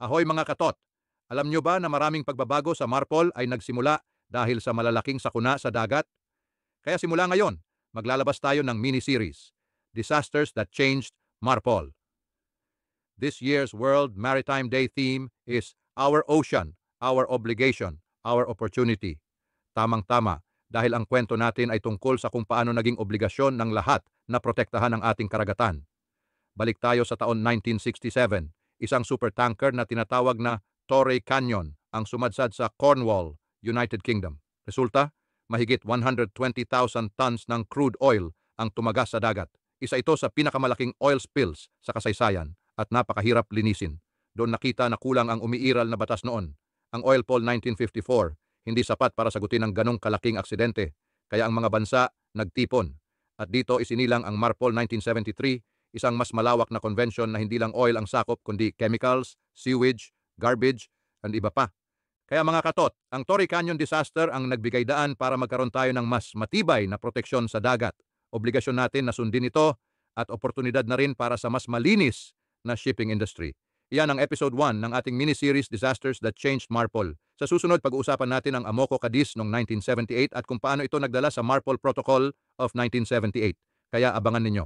Ahoy mga katot! Alam nyo ba na maraming pagbabago sa Marpol ay nagsimula dahil sa malalaking sakuna sa dagat? Kaya simula ngayon, maglalabas tayo ng mini-series, Disasters That Changed Marpol. This year's World Maritime Day theme is Our Ocean, Our Obligation, Our Opportunity. Tamang-tama, dahil ang kwento natin ay tungkol sa kung paano naging obligasyon ng lahat na protektahan ang ating karagatan. Balik tayo sa taon 1967, isang supertanker na tinatawag na Torrey Canyon ang sumadsad sa Cornwall, United Kingdom. Resulta, mahigit 120,000 tons ng crude oil ang tumagas sa dagat. Isa ito sa pinakamalaking oil spills sa kasaysayan at napakahirap linisin. Doon nakita na kulang ang umiiral na batas noon. Ang Oil Poll 1954, hindi sapat para sagutin ang ganong kalaking aksidente, kaya ang mga bansa nagtipon. At dito isinilang ang Marpol 1973, isang mas malawak na convention na hindi lang oil ang sakop kundi chemicals, sewage, garbage, and iba pa. Kaya mga katot, ang Torrey Canyon disaster ang nagbigay daan para magkaroon tayo ng mas matibay na proteksyon sa dagat. Obligasyon natin na sundin ito at oportunidad na rin para sa mas malinis na shipping industry. Iyan ang episode 1 ng ating mini-series Disasters That Changed Marpol. Sa susunod, pag-uusapan natin ang Amoco Cadiz noong 1978 at kung paano ito nagdala sa Marpol Protocol of 1978. Kaya abangan ninyo.